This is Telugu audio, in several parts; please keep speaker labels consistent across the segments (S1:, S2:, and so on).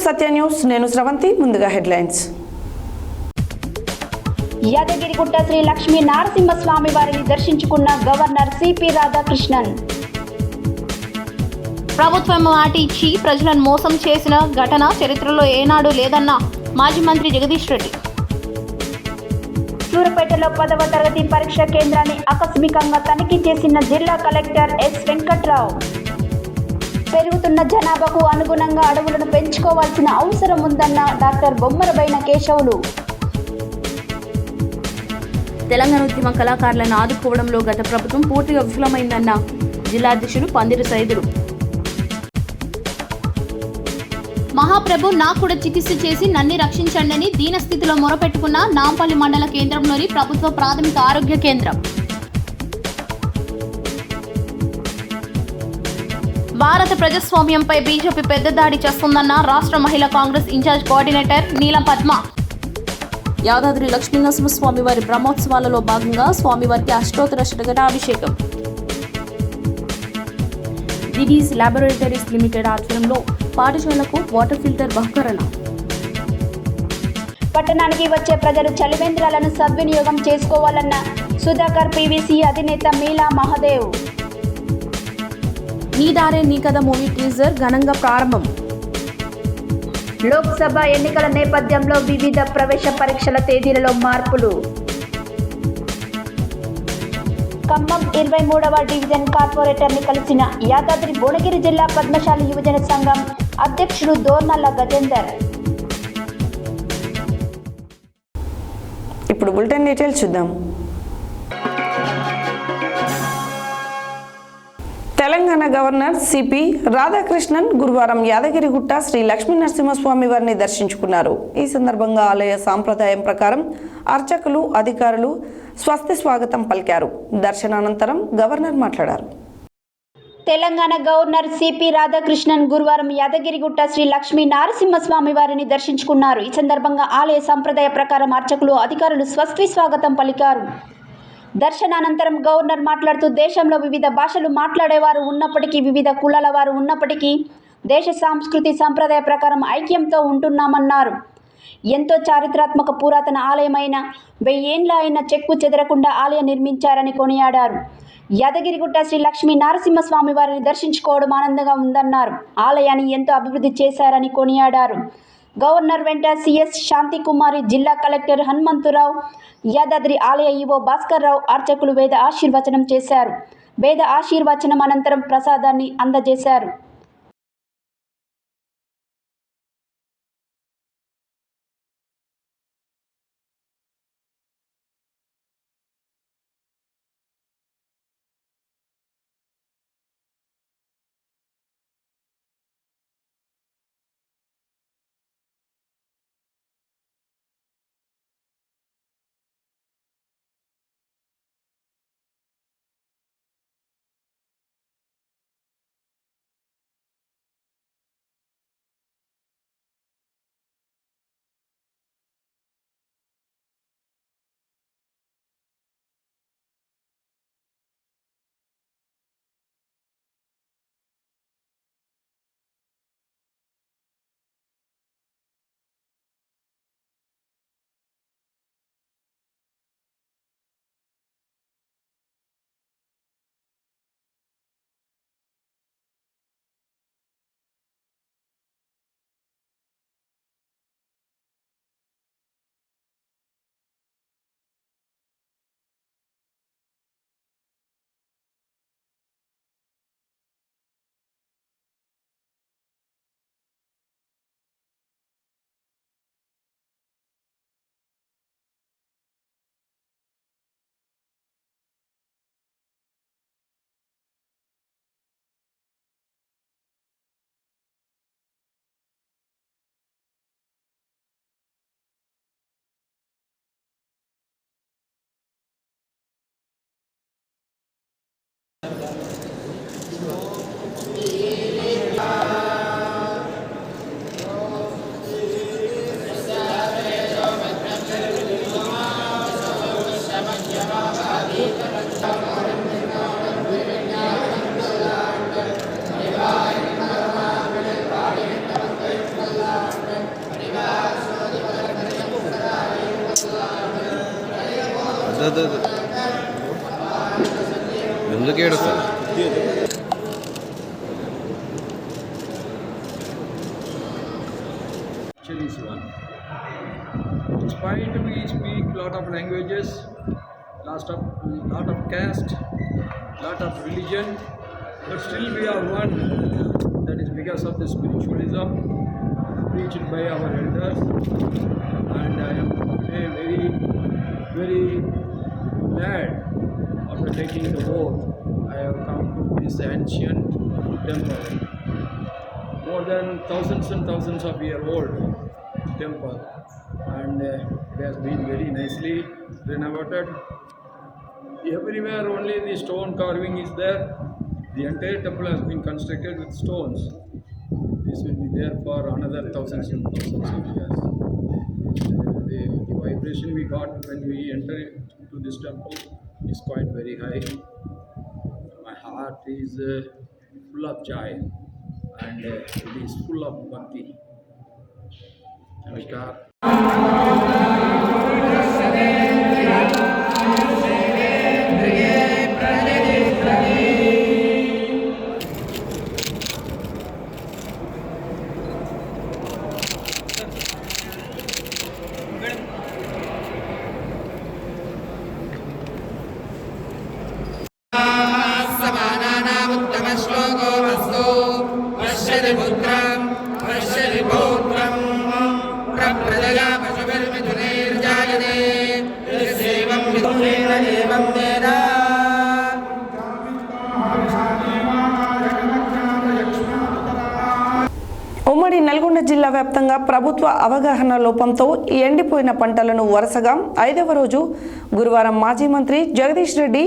S1: సత్య న్యూస్. నేను స్రవంతి. ముందుగా హెడ్లైన్స్.
S2: యాదగిరిగుట్ట శ్రీ లక్ష్మీ నరసింహస్వామి వారిని దర్శించుకున్న గవర్నర్ సిపి రాధాకృష్ణన్.
S3: ప్రభుత్వం మాట ఇచ్చి ప్రజలను మోసం చేసిన ఘటన చరిత్రలో ఏనాడు లేదన్న మాజీ మంత్రి జగదీష్ రెడ్డి.
S2: సూర్యాపేటలో 10వ తరగతి పరీక్ష కేంద్రాన్ని ఆకస్మికంగా తనిఖీ చేసిన జిల్లా కలెక్టర్ ఎస్ వెంకట్రావు. పెరుగుతున్న జనాభాకు అనుగుణంగా అడవులను పెంచుకోవాల్సిన అవసరం ఉందన్న డాక్టర్ బొమ్మరబైన కేశవులు.
S3: తెలంగాణ ఉద్యమ కళాకారులను ఆదుకోవడంలో గత ప్రభుత్వం పూర్తిగా విఫలమైందన్న జిల్లా అధ్యక్షుడు పందిరి సైదులు. మహాప్రభు నాకు కూడా చికిత్స చేసి నన్ను రక్షించండి అని దీనస్థితిలో మొరపెట్టుకున్న నాంపల్లి మండల కేంద్రంలోని ప్రభుత్వ ప్రాథమిక ఆరోగ్య కేంద్రం. భారత ప్రజాస్వామ్యంపై బీజేపీ పెద్ద దాడి చేస్తుందన్న రాష్ట్ర మహిళా కాంగ్రెస్ ఇన్ఛార్జ్ కోఆర్డినేటర్ నీలం పద్మ. యాదాద్రి లక్ష్మీనరసింహస్వామి వారి బ్రహ్మోత్సవాలలో భాగంగా స్వామివారికి అష్టోత్తర శతఘటాభిషేకం. దిడీస్ ల్యాబొరేటరీస్ లిమిటెడ్ ఆధ్వర్యంలో పాఠశాలకు వాటర్ ఫిల్టర్ బహుకరణ.
S2: పట్టణానికి వచ్చే ప్రజలు చలివేంద్రాలను సద్వినియోగం చేసుకోవాలన్న సుధాకర్ పీవీసీ అధినేత మీలా మహాదేవ్.
S3: నీ దారే నీ కథ మూవీ టీజర్ ఘనంగా ప్రారంభం.
S2: లోక్సభ ఎన్నికల నేపథ్యంలో వివిధ ప్రవేశ పరీక్షల తేదీలలో మార్పులు. ఖమ్మం 23వ డివిజన్ కార్పొరేటర్ని కలిసిన యాదాద్రి భువనగిరి జిల్లా పద్మశాలి యువజన సంఘం అధ్యక్షుడు దోర్నల్ల గజేందర్.
S1: ఇప్పుడు బులెటిన్ డీటెయిల్స్ చూద్దాం. తెలంగాణ గవర్నర్ సిపి రాధాకృష్ణన్ గురువారం యాదగిరిగుట్ట శ్రీ లక్ష్మీ నరసింహస్వామి వారిని దర్శించుకున్నారు. ఈ సందర్భంగా ఆలయ సాంప్రదాయం ప్రకారం అర్చకులు, అధికారులు స్వస్తి స్వాగతం పలికారు. దర్శనానంతరం గవర్నర్ మాట్లాడారు.
S2: తెలంగాణ గవర్నర్ సిపి రాధాకృష్ణన్ గురువారం యాదగిరిగుట్ట శ్రీ లక్ష్మీ నరసింహస్వామి వారిని దర్శించుకున్నారు. ఈ సందర్భంగా ఆలయ సంప్రదాయ ప్రకారం అర్చకులు, అధికారులు స్వస్తి స్వాగతం పలికారు. దర్శనానంతరం గవర్నర్ మాట్లాడుతూ దేశంలో వివిధ భాషలు మాట్లాడేవారు ఉన్నప్పటికీ, వివిధ కులాల వారు ఉన్నప్పటికీ దేశ సంస్కృతి సంప్రదాయ ప్రకారం ఐక్యంతో ఉంటున్నామన్నారు. ఎంతో చారిత్రాత్మక పురాతన ఆలయమైన 1000 ఏండ్ల అయిన చెక్కు చెదరకుండా ఆలయం నిర్మించారని కొనియాడారు. యాదగిరిగుట్ట శ్రీ లక్ష్మీ నరసింహస్వామి వారిని దర్శించుకోవడం ఆనందంగా ఉందన్నారు. ఆలయాన్ని ఎంతో అభివృద్ధి చేశారని కొనియాడారు. గవర్నర్ వెంట సిఎస్ శాంతికుమారి, జిల్లా కలెక్టర్ హనుమంతురావు, యాదాద్రి ఆలయ ఈవో భాస్కర్ రావు అర్చకులు వేద ఆశీర్వచనం చేశారు. వేద ఆశీర్వచనం అనంతరం ప్రసాదాన్ని అందజేశారు.
S4: ఎందుకు ఏడుస్తారు?
S5: Is one. Despite we speak lot of languages, lot of caste, lot of religion, but still we are one. That is because of the spiritualism preached by our elders. And I am today very, very glad after taking the oath. I have come to this ancient temple. More than thousands and thousands of year old temple, and it has been very nicely renovated. Everywhere only the stone carving is there. The entire temple has been constructed with stones. This will be there for another thousands and thousands of years. The vibration we got when we enter to this temple is quite very high. My heart is full of joy, and it is full of bhakti. Namaskar.
S6: समानानामुत्तमश्लोको वस्तु पश्यति पुत्रं पश्यति पौत्रं प्रप्रजया पशुभिर्मिथुनैर्जायते यस्यैवं विदुषेण एवं वेद।
S1: ఉమ్మడి నల్గొండ జిల్లా వ్యాప్తంగా ప్రభుత్వ అవగాహన లోపంతో ఎండిపోయిన పంటలను వరుసగా 5వ రోజు గురువారం మాజీ మంత్రి జగదీష్ రెడ్డి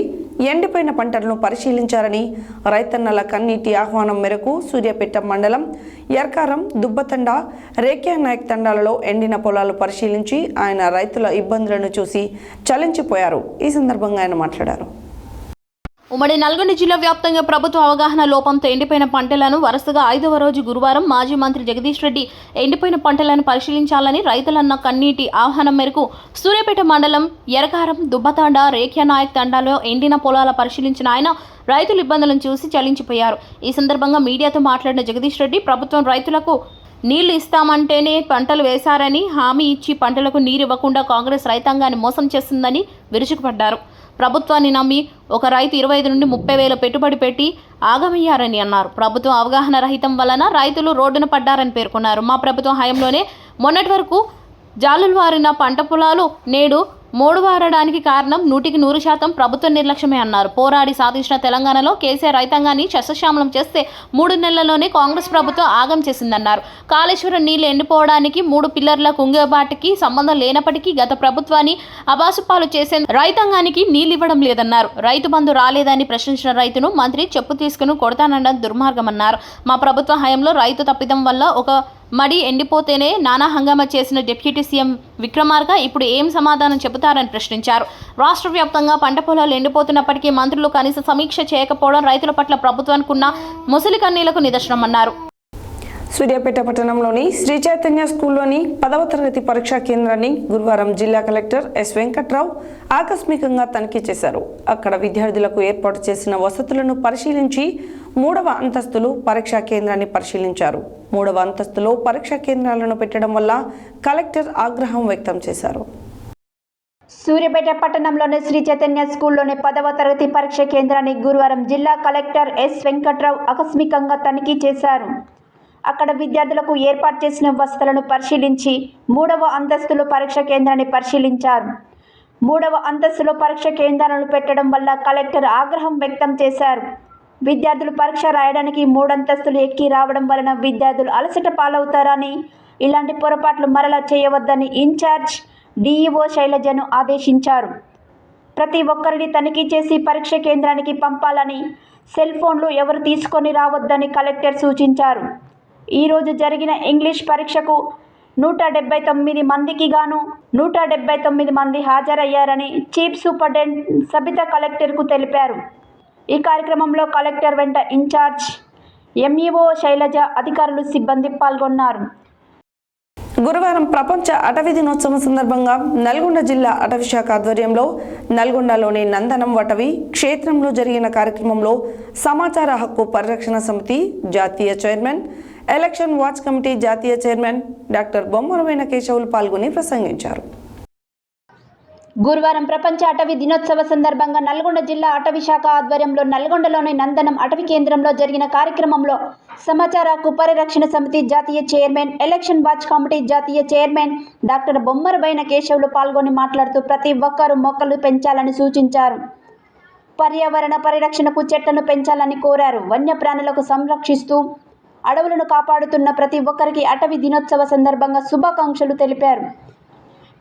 S1: ఎండిపోయిన పంటలను పరిశీలించారని రైతన్నల కన్నీటి ఆహ్వానం మేరకు సూర్యాపేట మండలం ఎర్కారం దుబ్బతండ రేఖ్యానాయక్ తండాలలో ఎండిన పొలాలు పరిశీలించి ఆయన రైతుల ఇబ్బందులను చూసి చలించిపోయారు. ఈ సందర్భంగా ఆయన మాట్లాడారు.
S3: ఉమ్మడి నల్గొండ జిల్లా వ్యాప్తంగా ప్రభుత్వ అవగాహన లోపంతో ఎండిపోయిన పంటలను వరుసగా 5వ రోజు గురువారం మాజీ మంత్రి జగదీష్ రెడ్డి ఎండిపోయిన పంటలను పరిశీలించాలని రైతులన్న కన్నీటి ఆహ్వానం మేరకు సూర్యాపేట మండలం ఎరకారం దుబ్బతాండ రేఖ్యానాయక్ తండాలో ఎండిన పొలాల పరిశీలించిన ఆయన రైతుల ఇబ్బందులను చూసి చలించిపోయారు. ఈ సందర్భంగా మీడియాతో మాట్లాడిన జగదీష్ రెడ్డి ప్రభుత్వం రైతులకు నీళ్లు ఇస్తామంటేనే పంటలు వేశారని హామీ ఇచ్చి పంటలకు నీరు ఇవ్వకుండా కాంగ్రెస్ రైతాంగాన్ని మోసం చేస్తుందని విరుచుకుపడ్డారు. ప్రభుత్వాన్ని నమ్మి ఒక రైతు 25 నుండి 30 వేల పెట్టుబడి పెట్టి ఆగమయ్యారని అన్నారు. ప్రభుత్వం అవగాహన రహితం వలన రైతులు రోడ్డున పడ్డారని పేర్కొన్నారు. మా ప్రభుత్వం హయాంలోనే మొన్నటి వరకు జాలులు వారిన పంట పొలాలు నేడు మోడు వారడానికి కారణం 100% ప్రభుత్వ నిర్లక్ష్యమే అన్నారు. పోరాడి సాధించిన తెలంగాణలో కేసీఆర్ రైతాంగాన్ని సస్యశ్యామలం చేస్తే 3 నెలల్లోనే కాంగ్రెస్ ప్రభుత్వం ఆగం చేసిందన్నారు. కాళేశ్వరం నీళ్లు ఎండిపోవడానికి 3 పిల్లర్ల కుంగబాటికి సంబంధం లేనప్పటికీ గత ప్రభుత్వాన్ని అబాసుపాలు చేసే రైతాంగానికి నీళ్లు ఇవ్వడం లేదన్నారు. రైతు బంధు రాలేదని ప్రశ్నించిన రైతును మంత్రి చెప్పు తీసుకుని కొడతానడం దుర్మార్గమన్నారు. మా ప్రభుత్వ హయాంలో రైతు తప్పిదం వల్ల ఒక మడి ఎండిపోతేనే నానా హంగామా చేసిన డిప్యూటీ సీఎం విక్రమార్క ఇప్పుడు ఏం సమాధానం చెబుతారని ప్రశ్నించారు. రాష్ట్ర వ్యాప్తంగా పంట పొలాలు ఎండిపోతున్నప్పటికీ మంత్రులు కనీస సమీక్ష చేయకపోవడం రైతుల పట్ల ప్రభుత్వానికి ఉన్న ముసలి కన్నీలకు నిదర్శనమన్నారు.
S1: సూర్యాపేట పట్టణంలోని శ్రీ చైతన్య స్కూల్లోని 10వ తరగతి పరీక్షా కేంద్రాన్ని గురువారం జిల్లా కలెక్టర్ ఎస్ వెంకట్రావు ఆకస్మికంగా తనిఖీ చేశారు. అక్కడ విద్యార్థులకు ఏర్పాటు చేసిన వసతులను పరిశీలించి 3వ అంతస్తులో పరీక్షా కేంద్రాన్ని పరిశీలించారు. 3వ అంతస్తులో పరీక్షా కేంద్రాలను పెట్టడం వల్ల కలెక్టర్ ఆగ్రహం వ్యక్తం చేశారు.
S2: సూర్యాపేట పట్టణంలోని శ్రీ చైతన్య స్కూల్లోని 10వ తరగతి పరీక్ష కేంద్రాన్ని గురువారం జిల్లా కలెక్టర్ ఎస్ వెంకట్రావు ఆకస్మికంగా తనిఖీ చేశారు. అక్కడ విద్యార్థులకు ఏర్పాటు చేసిన వసతులను పరిశీలించి 3వ అంతస్తులో పరీక్ష కేంద్రాన్ని పరిశీలించారు. 3వ అంతస్తులో పరీక్ష కేంద్రాలను పెట్టడం వల్ల కలెక్టర్ ఆగ్రహం వ్యక్తం చేశారు. విద్యార్థులు పరీక్ష రాయడానికి 3 అంతస్తులు ఎక్కి రావడం వలన విద్యార్థులు అలసట పాలవుతారని, ఇలాంటి పొరపాట్లు మరలా చేయవద్దని ఇన్ఛార్జ్ డిఈఓ శైలజను ఆదేశించారు. ప్రతి ఒక్కరిని తనిఖీ చేసి పరీక్ష కేంద్రానికి పంపాలని, సెల్ ఫోన్లు ఎవరు తీసుకొని రావద్దని కలెక్టర్ సూచించారు. ఈరోజు జరిగిన ఇంగ్లీష్ పరీక్షకు 179 మందికి గాను 179 మంది హాజరయ్యారని చీఫ్ సూపరింటెండెంట్ సబిత కలెక్టర్కు తెలిపారు. ఈ కార్యక్రమంలో కలెక్టర్ వెంట ఇన్ఛార్జ్ ఎంఈఓ శైలజ, అధికారులు, సిబ్బంది పాల్గొన్నారు.
S1: గురువారం ప్రపంచ అటవీ దినోత్సవం సందర్భంగా నల్గొండ జిల్లా అటవీ శాఖ ఆధ్వర్యంలో నల్గొండలోని నందనం అటవీ క్షేత్రంలో జరిగిన కార్యక్రమంలో సమాచార హక్కు పరిరక్షణ సమితి జాతీయ చైర్మన్, ఎలక్షన్ వాచ్ కమిటీ జాతీయ చైర్మన్ డాక్టర్ బొమ్మరవైన కేశవులు పాల్గొని ప్రసంగించారు.
S2: గురువారం ప్రపంచ అటవీ దినోత్సవ సందర్భంగా నల్గొండ జిల్లా అటవీ శాఖ ఆధ్వర్యంలో నల్గొండలోని నందనం అటవీ కేంద్రంలో జరిగిన కార్యక్రమంలో సమాచార హక్కు పరిరక్షణ సమితి జాతీయ చైర్మన్, ఎలక్షన్ వాచ్ కమిటీ జాతీయ చైర్మన్ డాక్టర్ బొమ్మరవైన కేశవులు పాల్గొని మాట్లాడుతూ ప్రతి ఒక్కరూ మొక్కలు పెంచాలని సూచించారు. పర్యావరణ పరిరక్షణకు చెట్లను పెంచాలని కోరారు. వన్యప్రాణులకు సంరక్షిస్తూ అడవులను కాపాడుతున్న ప్రతి ఒక్కరికి అటవీ దినోత్సవ సందర్భంగా శుభాకాంక్షలు తెలిపారు.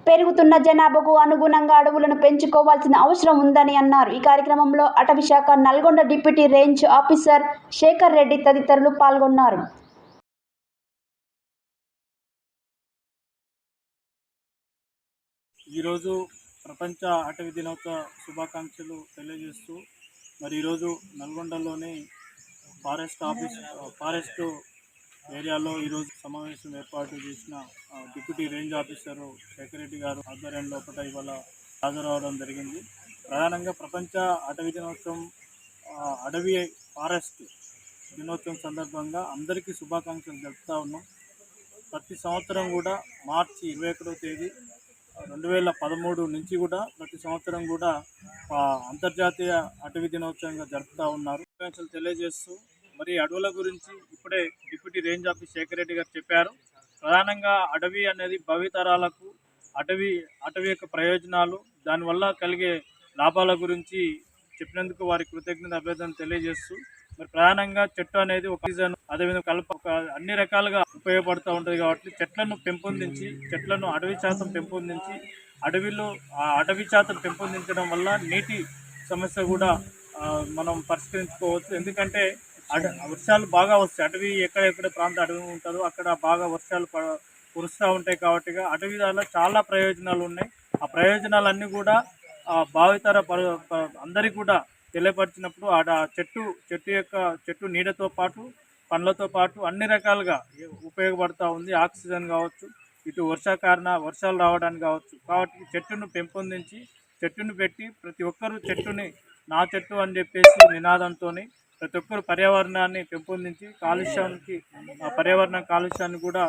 S2: పెరుగుతున్న జనాభాకు అనుగుణంగా అడవులను పెంచుకోవాల్సిన అవసరం ఉందని అన్నారు. ఈ కార్యక్రమంలో అటవీ శాఖ Nalgonda deputy range officer Shekhar Reddy తదితరులు పాల్గొన్నారు.
S4: ఈరోజు ప్రపంచ అటవీ దినోత్సవ శుభాకాంక్షలు తెలియజేస్తూ మరి ఈరోజు నల్గొండలోని ఫారెస్ట్ ఏరియాలో ఈరోజు సమావేశం ఏర్పాటు చేసిన deputy range officer Shekhar Reddy గారు ఆధ్వర్యం లోపల ఇవాళ హాజరవడం జరిగింది. ప్రధానంగా ప్రపంచ అటవీ దినోత్సవం ఫారెస్ట్ దినోత్సవం సందర్భంగా అందరికీ శుభాకాంక్షలు తెలుపుతా ఉన్నాం. ప్రతి సంవత్సరం కూడా మార్చి 21వ తేదీ 2013 నుంచి కూడా ప్రతి సంవత్సరం కూడా అంతర్జాతీయ అటవీ దినోత్సవంగా జరుపుతూ ఉన్నారు. శుభాకాంక్షలు తెలియజేస్తూ మరి అడవుల గురించి ఇప్పుడే deputy range officer Shekhar Reddy గారు చెప్పారు. ప్రధానంగా అడవి అనేది భవితరాలకు అటవీ యొక్క ప్రయోజనాలు, దానివల్ల కలిగే లాభాల గురించి చెప్పినందుకు వారి కృతజ్ఞత అభ్యర్థన తెలియజేస్తూ మరి ప్రధానంగా చెట్టు అనేది ఒక సీజన్, అదేవిధంగా అన్ని రకాలుగా ఉపయోగపడుతూ ఉంటుంది. కాబట్టి చెట్లను అడవి శాతం పెంపొందించి అడవి శాతం పెంపొందించడం వల్ల నీటి సమస్య కూడా మనం పరిష్కరించుకోవచ్చు. ఎందుకంటే వర్షాలు బాగా వస్తాయి. అటవీ ఎక్కడెక్కడ అడవి ఉంటుందో అక్కడ బాగా వర్షాలు కురుస్తూ ఉంటాయి. కాబట్టి అటవీ వల్ల చాలా ప్రయోజనాలు ఉన్నాయి. ఆ ప్రయోజనాలన్నీ కూడా భావితర అందరికీ కూడా తెలియపరిచినప్పుడు చెట్టు నీడతో పాటు పండ్లతో పాటు అన్ని రకాలుగా ఉపయోగపడుతూ ఉంది. ఆక్సిజన్ కావచ్చు, ఇటు వర్షాలు రావడానికి కావచ్చు. కాబట్టి చెట్టును పెంపొందించి చెట్టును పెట్టి ప్రతి ఒక్కరూ నా చెట్టు అని చెప్పేసి నినాదంతో ప్రతి ఒక్కరు పర్యావరణాన్ని పెంపొందించి పర్యావరణ కాలుష్యాన్ని కూడా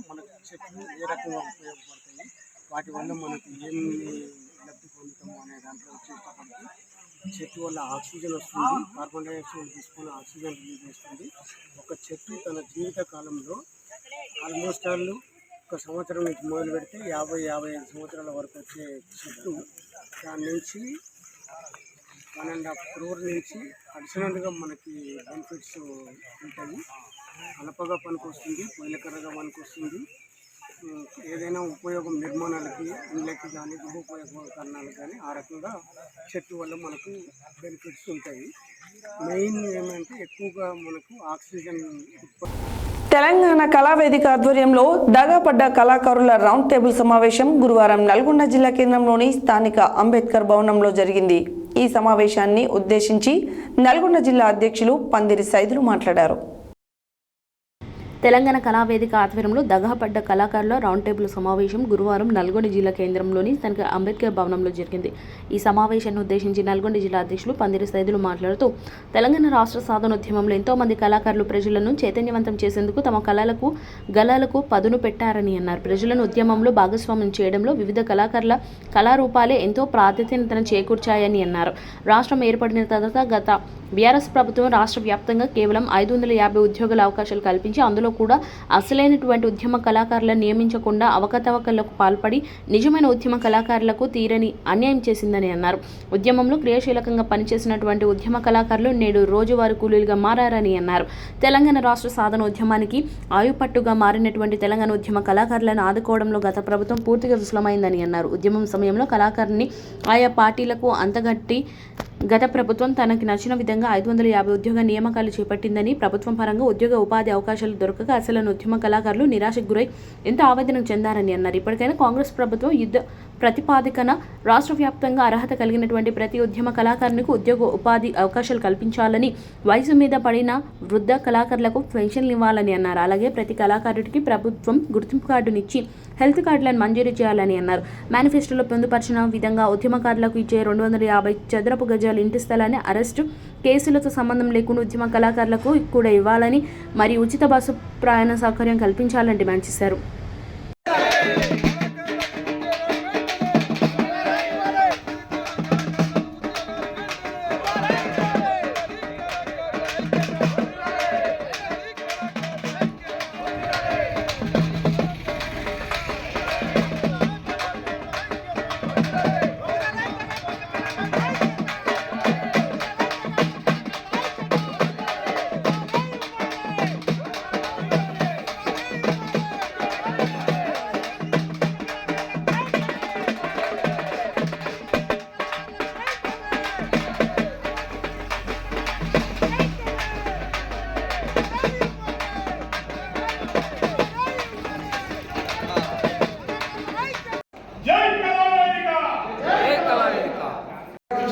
S7: మనకు చెట్లు ఏ రకంగా ఉపయోగపడతాయి, వాటి వల్ల మనకు ఏమి లబ్ధి పొందుతాము అనే దాంట్లో వచ్చేటప్పటికి చెట్టు వల్ల ఆక్సిజన్ వస్తుంది, కార్బన్ డైఆక్సైడ్ తీసుకొని ఆక్సిజన్ రిలీజ్ చేస్తుంది. ఒక చెట్టు తన జీవిత కాలంలో ఆల్మోస్ట్ ఒక సంవత్సరం నుంచి మొదలు పెడితే 50-55 సంవత్సరాల వరకు వచ్చే చెట్టు దాని నుంచి 1.5 crore నుంచి అడిషనల్గా మనకి బెనిఫిట్స్ ఉంటాయి. కలపగా పనికొస్తుంది, పొయ్యిలకర్రగా పనికొస్తుంది. ఏదైనా ఉపయోగం నిర్మాణాలకి, ఇండ్లకి కానీ గృహ ఉపయోగకరణాలకు కానీ ఆ రకంగా చెట్టు వల్ల మనకు బెనిఫిట్స్ ఉంటాయి. మెయిన్ ఏమంటే ఎక్కువగా మనకు ఆక్సిజన్
S1: తెలంగాణ కళావేదిక ఆధ్వర్యంలో దగాపడ్డ కళాకారుల రౌండ్ టేబుల్ సమావేశం గురువారం నల్గొండ జిల్లా కేంద్రంలోని స్థానిక అంబేద్కర్ భవనంలో జరిగింది. ఈ సమావేశాన్ని ఉద్దేశించి నల్గొండ జిల్లా అధ్యక్షులు పందిరి సైదులు మాట్లాడారు.
S3: తెలంగాణ కళావేదిక ఆధ్వర్యంలో దగాపడ్డ కళాకారుల రౌండ్ టేబుల్ సమావేశం గురువారం నల్గొండ జిల్లా కేంద్రంలోని స్థానిక అంబేద్కర్ భవనంలో జరిగింది. ఈ సమావేశాన్ని ఉద్దేశించి నల్గొండ జిల్లా అధ్యక్షులు పందిరి సైదులు మాట్లాడుతూ తెలంగాణ రాష్ట్ర సాధనోద్యమంలో ఎంతో మంది కళాకారులు ప్రజలను చైతన్యవంతం చేసేందుకు తమ గళాలకు పదును పెట్టారని అన్నారు. ప్రజలను ఉద్యమంలో భాగస్వామ్యం చేయడంలో వివిధ కళాకారుల కళారూపాలే ఎంతో ప్రాధాన్యతను చేకూర్చాయని అన్నారు. రాష్ట్రం ఏర్పడిన తర్వాత గత బీఆర్ఎస్ ప్రభుత్వం రాష్ట్ర వ్యాప్తంగా కేవలం 550 ఉద్యోగాల అవకాశాలు కల్పించి అందులో కూడా అసలైనటువంటి ఉద్యమ కళాకారులను నియమించకుండా అవకతవకలకు పాల్పడి నిజమైన ఉద్యమ కళాకారులకు తీరని అన్యాయం చేసిందని అన్నారు. ఉద్యమంలో క్రియాశీలకంగా పనిచేసినటువంటి ఉద్యమ కళాకారులు నేడు రోజువారీ కూలీలుగా మారారని అన్నారు. తెలంగాణ రాష్ట్ర సాధన ఉద్యమానికి ఆయుపట్టుగా మారినటువంటి తెలంగాణ ఉద్యమ కళాకారులను ఆదుకోవడంలో గత ప్రభుత్వం పూర్తిగా విఫలమైందని అన్నారు. ఉద్యమం సమయంలో కళాకారుని ఆయా పార్టీలకు అంతగట్టి గత ప్రభుత్వం తనకి నచ్చిన విధంగా 550 ఉద్యోగ నియామకాలు చేపట్టిందని, ప్రభుత్వం పరంగా ఉద్యోగ ఉపాధి అవకాశాలు దొరకక అసలు ఉద్యమ కళాకారులు నిరాశకు గురై ఎంతో ఆవేదన చెందారని అన్నారు. ఇప్పటికైనా కాంగ్రెస్ ప్రభుత్వం యుద్ధ ప్రతిపాదికన రాష్ట్ర వ్యాప్తంగా అర్హత కలిగినటువంటి ప్రతి ఉద్యమ కళాకారునికి ఉద్యోగ ఉపాధి అవకాశాలు కల్పించాలని, వయసు మీద పడిన వృద్ధ కళాకారులకు పెన్షన్లు ఇవ్వాలని అన్నారు. అలాగే ప్రతి కళాకారుడికి ప్రభుత్వం గుర్తింపు కార్డునిచ్చి హెల్త్ కార్డులను మంజూరు చేయాలని అన్నారు. మేనిఫెస్టోలో పొందుపరిచిన విధంగా ఉద్యమకారులకు ఇచ్చే 250 చదరపు గజాల ఇంటి స్థలాన్ని అరెస్టు కేసులతో సంబంధం లేకుండా ఉద్యమ కళాకారులకు కూడా ఇవ్వాలని, మరియు ఉచిత బస్సు ప్రయాణ సౌకర్యం కల్పించాలని డిమాండ్ చేశారు.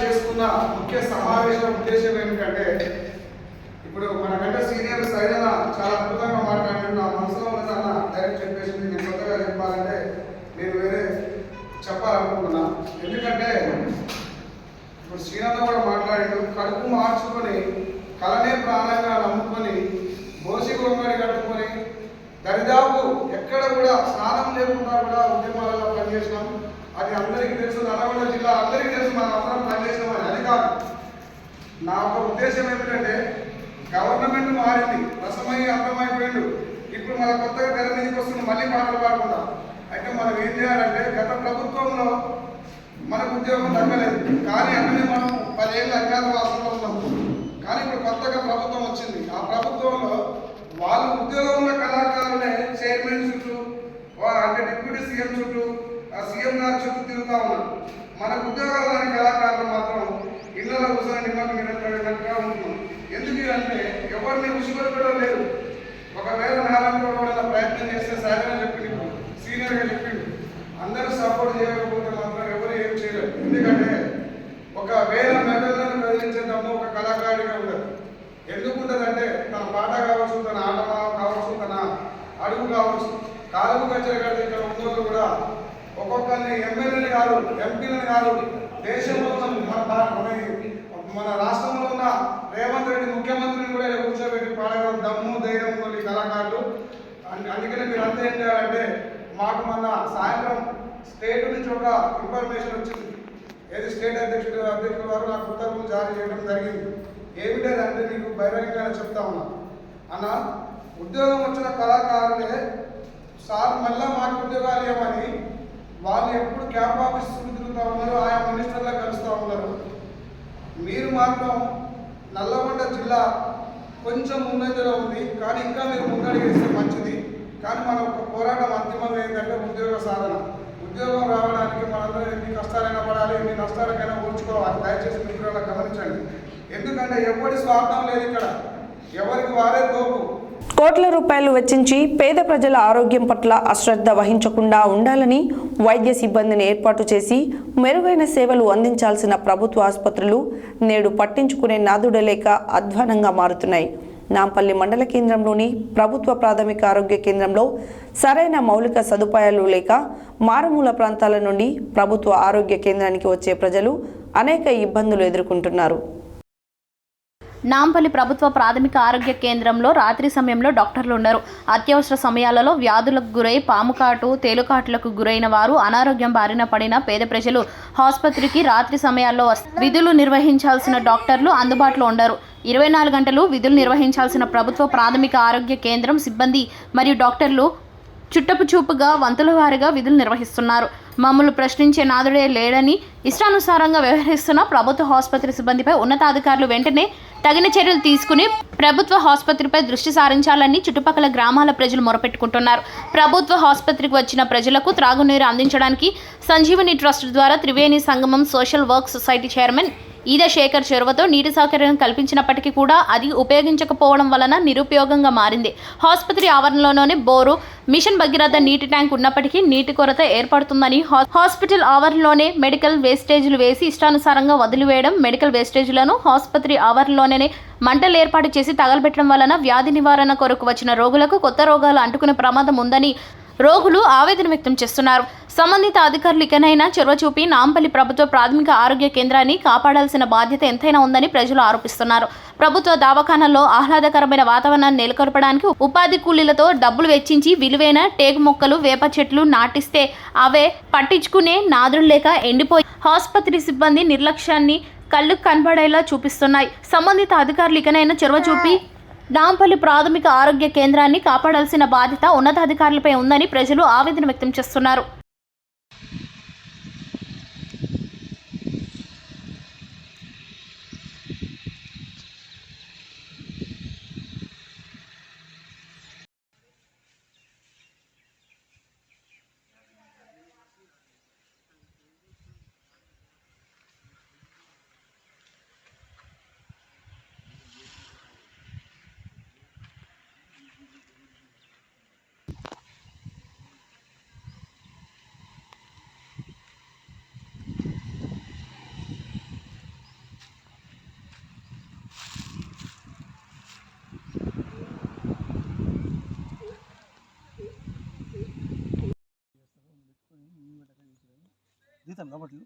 S8: చేసుకున్న ముఖ్య సమావేశం ఉద్దేశం ఏమిటంటే, ఇప్పుడు మనకంటే సీనియర్ సరైన చాలా అద్భుతంగా మాట్లాడారు. నా మనసులో ఉన్నదన్న డైరెక్ట్ చెప్పేసి నేను కొత్తగా చెప్పాలంటే నేను వేరే చెప్పాలనుకుంటున్నా. ఎందుకంటే ఇప్పుడు శ్రీనాథ్ కూడా మాట్లాడాడు. కడుపు మార్చుకొని కలనే ప్రాణంగా నమ్ముకొని మోసి గొంగడి కట్టుకొని దరిదాపు ఎక్కడ కూడా స్నానం లేకుండా కూడా ఉద్యమాలలో పనిచేసినాం. అది అందరికీ తెలుసు, నల్గొండ జిల్లా అందరికీ తెలుసు, మనం అందరం పనిచేసినామని. అది కాదు నా ఒక ఉద్దేశం ఏమిటంటే, గవర్నమెంట్ మారింది, రసమయ్యి అర్థమైపోయిండు. ఇప్పుడు మన కొత్తగా తెర మీదకి వస్తుంది మళ్ళీ పాటలు పాడకుండా. అయితే మనం ఏం చేయాలంటే, గత ప్రభుత్వంలో మనకు ఉద్యోగం దక్కలేదు, కానీ అన్నీ మనం 10 ఏళ్ళ అజ్ఞాతవాసంలో ఉన్నాం. కానీ ఇప్పుడు కొత్తగా ప్రభుత్వం వచ్చింది. ఆ ప్రభుత్వంలో వాళ్ళు ఉద్యోగం ఉన్న కళాకారులే చైర్మన్ చుట్టూ, అంటే డిప్యూటీ సీఎం చుట్టూ, సీఎం గారి చుట్టూ తిరుగుతూ ఉన్నారు. మనకు ఉద్యోగాలు రాని కళాకారులు మాత్రం ఇళ్లలో కూర్చొని నిమ్మకమైనట్టుగా ఉంటున్నాం. ఎందుకు అంటే ఎవరిని ఉసిగొట్టడం లేదు. ఒకవేళ నారాయణ ప్రయత్నం చేస్తే సాగనే చెప్పిండు, సీనియర్గా చెప్పిండు, అందరూ సపోర్ట్ చేయకపోతే మాత్రం ఎవరు ఏం చేయలేరు. ఎందుకంటే 1000 మెడలను కదిలించేద్దాము ఒక కళాకారుడిగా ఉండదు. ఎందుకు ఉంటుందంటే తన పాట కావచ్చు, తన ఆట కావచ్చు, తన అడుగు కావచ్చు, కాలుగు కచ్చరి కడితే ఇక్కడ ఉన్నోళ్ళు కూడా ఒక్కొక్కరిని ఎమ్మెల్యేలు కాదు, ఎంపీలను కాదు, దేశంలో మన రాష్ట్రంలో ఉన్న రేవంత్ రెడ్డి ముఖ్యమంత్రిని కూడా కూర్చోబెట్టి పాడగల దమ్ము ధైర్యం ఉన్న కళాకారులు. అందుకని మీరు అంతా ఏం చేయాలంటే, మాకు మొన్న సాయంత్రం స్టేట్ నుంచి ఒక ఇన్ఫర్మేషన్ వచ్చింది. ఏది స్టేట్ అధ్యక్షుడు వారు నాకు ఉత్తర్వులు జారీ చేయడం జరిగింది. ఏమిటంటే మీకు బహిరంగంగా చెప్తా ఉన్నా అన్న, ఉద్యోగం వచ్చిన కళాకారులే సార్ మళ్ళీ మాకు ఉద్యోగాలు ఇవ్వమని వాళ్ళు ఎప్పుడు క్యాంప్ ఆఫీస్ తిరుగుతూ ఉన్నారు, ఆయా మినిస్టర్లకు కలుస్తూ ఉన్నారు. మీరు మాత్రం నల్లగొండ జిల్లా కొంచెం ముందంజలో ఉంది, కానీ ఇంకా మీరు ముందడిగేస్తే మంచిది. కానీ మన పోరాటం అంతిమంగా ఏంటంటే ఉద్యోగ సాధన. ఉద్యోగం రావడానికి మనందరం ఎన్ని కష్టాలైనా పడాలి, ఎన్ని నష్టాలకైనా ఓర్చుకోవాలి. దయచేసి మిత్రులను గమనించండి. ఎందుకంటే ఎవరి స్వార్థం లేదు ఇక్కడ, ఎవరికి వారే తోపు.
S1: కోట్ల రూపాయలు వెచ్చించి పేద ప్రజల ఆరోగ్యం పట్ల అశ్రద్ధ వహించకుండా ఉండాలని వైద్య సిబ్బందిని ఏర్పాటు చేసి మెరుగైన సేవలు అందించాల్సిన ప్రభుత్వ ఆసుపత్రులు నేడు పట్టించుకునే నాదుడే లేక అధ్వానంగా మారుతున్నాయి. నాంపల్లి మండల కేంద్రంలోని ప్రభుత్వ ప్రాథమిక ఆరోగ్య కేంద్రంలో సరైన మౌలిక సదుపాయాలు లేక మారుమూల ప్రాంతాల నుండి ప్రభుత్వ ఆరోగ్య కేంద్రానికి వచ్చే ప్రజలు అనేక ఇబ్బందులు ఎదుర్కొంటున్నారు.
S3: నాంపల్లి ప్రభుత్వ ప్రాథమిక ఆరోగ్య కేంద్రంలో రాత్రి సమయంలో డాక్టర్లు ఉన్నారు. అత్యవసర సమయాలలో వ్యాధులకు గురై పాముకాటు, తేలుకాటులకు గురైన వారు, అనారోగ్యం బారిన పడిన పేద ప్రజలు ఆసుపత్రికి రాత్రి సమయాల్లో విధులు నిర్వహించాల్సిన డాక్టర్లు అందుబాటులో ఉండరు. 24 గంటలు విధులు నిర్వహించాల్సిన ప్రభుత్వ ప్రాథమిక ఆరోగ్య కేంద్రం సిబ్బంది మరియు డాక్టర్లు చుట్టపు చూపుగా వంతుల వారీగా విధులు నిర్వహిస్తున్నారు. మమ్మల్ని ప్రశ్నించే నాదుడే లేడని ఇష్టానుసారంగా వ్యవహరిస్తున్న ప్రభుత్వ ఆసుపత్రి సిబ్బందిపై ఉన్నతాధికారులు వెంటనే తగిన చర్యలు తీసుకుని ప్రభుత్వ ఆసుపత్రిపై దృష్టి సారించాలని చుట్టుపక్కల గ్రామాల ప్రజలు మొరపెట్టుకుంటున్నారు. ప్రభుత్వ ఆసుపత్రికి వచ్చిన ప్రజలకు త్రాగునీరు అందించడానికి సంజీవని ట్రస్ట్ ద్వారా Triveni Sangamam social work society chairman Eeda Shekhar చొరవతో నీటి సౌకర్యం కల్పించినప్పటికీ కూడా అది ఉపయోగించకపోవడం వలన నిరుపయోగంగా మారింది. ఆసుపత్రి ఆవరణలోనే బోరు, మిషన్ భగీరథ నీటి ట్యాంక్ ఉన్నప్పటికీ నీటి కొరత ఏర్పడుతుందని హాస్పిటల్ ఆవరణలోనే మెడికల్ వేస్టేజీలు వేసి ఇష్టానుసారంగా వదిలివేయడం, మెడికల్ వేస్టేజీలను ఆసుపత్రి ఆవరణలోనే మంటలు ఏర్పాటు చేసి తగలబెట్టడం వలన వ్యాధి నివారణ కొరకు వచ్చిన రోగులకు కొత్త రోగాలు అంటుకునే ప్రమాదం ఉందని రోగులు ఆవేదన వ్యక్తం చేస్తున్నారు. సంబంధిత అధికారులు ఇకనైనా చొరవ చూపి నాంపల్లి ప్రభుత్వ ప్రాథమిక ఆరోగ్య కేంద్రాన్ని కాపాడాల్సిన బాధ్యత ఎంతైనా ఉందని ప్రజలు ఆరోపిస్తున్నారు. ప్రభుత్వ దవాఖానాల్లో ఆహ్లాదకరమైన వాతావరణాన్ని నెలకొల్పడానికి ఉపాధి కూలీలతో డబ్బులు వెచ్చించి విలువైన టేకు మొక్కలు, వేప చెట్లు నాటిస్తే అవే పట్టించుకునే నాదులు లేక ఎండిపోయి ఆసుపత్రి సిబ్బంది నిర్లక్ష్యాన్ని కళ్ళకు కనబడేలా చూపిస్తున్నాయి. సంబంధిత అధికారులు ఇకనైనా చొరవ చూపి నాంపల్లి ప్రాథమిక ఆరోగ్య కేంద్రాన్ని కాపాడాల్సిన బాధ్యత ఉన్నతాధికారులపై ఉందని ప్రజలు ఆవేదన వ్యక్తం చేస్తున్నారు.
S7: జీతం కాబట్టి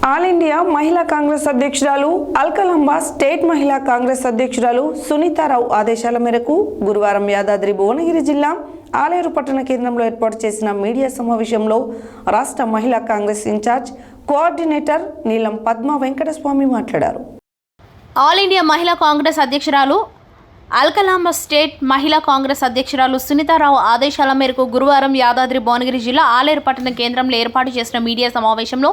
S1: ఆల్ ఇండియా మహిళా కాంగ్రెస్ అధ్యక్షురాలు అల్కలాంబ స్టేట్ మహిళా కాంగ్రెస్ అధ్యక్షురాలు సునీతారావు ఆదేశాల మేరకు గురువారం యాదాద్రి భువనగిరి జిల్లా ఆలేరు పట్టణ కేంద్రంలో ఏర్పాటు చేసిన మీడియా సమావేశంలో రాష్ట్ర మహిళా కాంగ్రెస్ ఇన్ఛార్జ్ కోఆర్డినేటర్ నీలం పద్మ వెంకటస్వామి మాట్లాడారు.
S3: ఆల్ ఇండియా మహిళా కాంగ్రెస్ అధ్యక్షురాలు అల్కలాంబ స్టేట్ మహిళా కాంగ్రెస్ అధ్యక్షురాలు సునీతారావు ఆదేశాల మేరకు గురువారం యాదాద్రి భువనగిరి జిల్లా ఆలేరు పట్టణ కేంద్రంలో ఏర్పాటు చేసిన మీడియా సమావేశంలో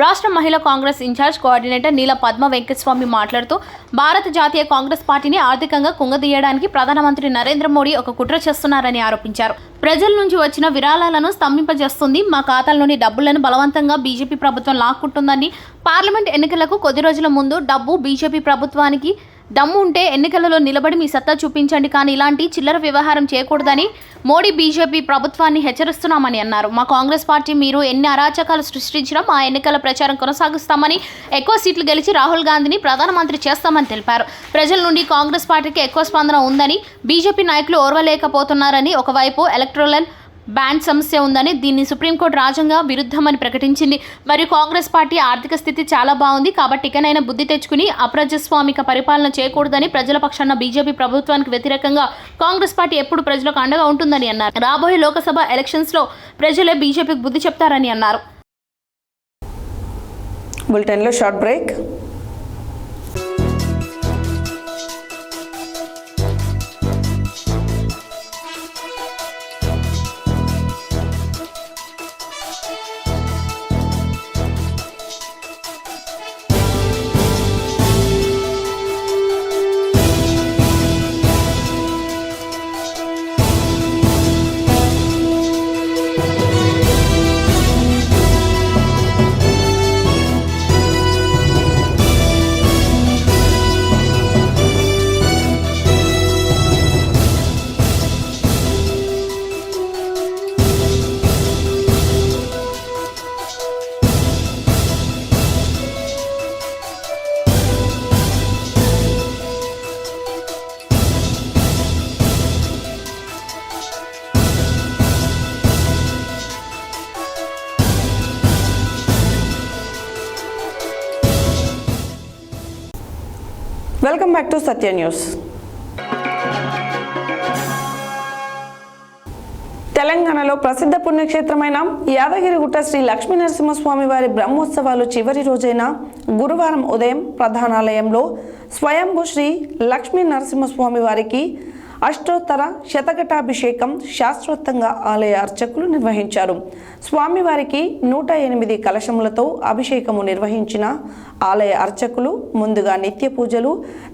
S3: రాష్ట్ర మహిళా కాంగ్రెస్ ఇన్ఛార్జ్ కోఆర్డినేటర్ నీల పద్మ వెంకటస్వామి మాట్లాడుతూ భారత జాతీయ కాంగ్రెస్ పార్టీని ఆర్థికంగా కుంగదీయడానికి ప్రధానమంత్రి నరేంద్ర మోడీ ఒక కుట్ర చేస్తున్నారని ఆరోపించారు. ప్రజల నుంచి వచ్చిన విరాళాలను స్తంభింపజేస్తుంది, మా ఖాతాల్లోని డబ్బులను బలవంతంగా బీజేపీ ప్రభుత్వం లాక్కుంటుందని, పార్లమెంట్ ఎన్నికలకు కొద్ది రోజుల ముందు డబ్బు బీజేపీ ప్రభుత్వానికి దమ్ము ఉంటే ఎన్నికలలో నిలబడి మీ సత్తా చూపించండి, కానీ ఇలాంటి చిల్లర వ్యవహారం చేయకూడదని మోడీ బీజేపీ ప్రభుత్వాన్ని హెచ్చరిస్తున్నామని అన్నారు. మా కాంగ్రెస్ పార్టీ మీరు ఎన్ని అరాచకాలు సృష్టించినా మా ఎన్నికల ప్రచారం కొనసాగిస్తామని, ఎక్కువ సీట్లు గెలిచి రాహుల్ గాంధీని ప్రధానమంత్రి చేస్తామని తెలిపారు. ప్రజల నుండి కాంగ్రెస్ పార్టీకి ఎక్కువ స్పందన ఉందని, బీజేపీ నాయకులు ఓర్వలేకపోతున్నారని, ఒకవైపు ఎలక్టోరల్ బ్యాండ్ సమస్య ఉందని, దీన్ని సుప్రీంకోర్టు రాజ్యాంగ విరుద్ధమని ప్రకటించింది. మరియు కాంగ్రెస్ పార్టీ ఆర్థిక స్థితి చాలా బాగుంది కాబట్టి ఇకనైనా బుద్ధి తెచ్చుకుని అప్రజాస్వామిక పరిపాలన చేయకూడదని, ప్రజల పక్షాన బీజేపీ ప్రభుత్వానికి వ్యతిరేకంగా కాంగ్రెస్ పార్టీ ఎప్పుడు ప్రజలకు అండగా ఉంటుందని అన్నారు. రాబోయే లోకసభ ఎలక్షన్స్లో ప్రజలే బీజేపీకి బుద్ధి చెప్తారని అన్నారు.
S1: బులెటిన్లో short break. Welcome back to Satya news. తెలంగాణలో ప్రసిద్ధ పుణ్యక్షేత్రమైన యాదగిరిగుట్ట శ్రీ లక్ష్మీనరసింహస్వామి వారి బ్రహ్మోత్సవాలు చివరి రోజైన గురువారం ఉదయం ప్రధానాలయంలో స్వయంభూ శ్రీ లక్ష్మీ నరసింహస్వామి వారికి అష్టోత్తర శతఘటాభిషేకం శాస్త్రోక్తంగా ఆలయ అర్చకులు నిర్వహించారు. స్వామివారికి 108 కలశములతో అభిషేకము నిర్వహించిన ఆలయ అర్చకులు ముందుగా నిత్య పూజలు,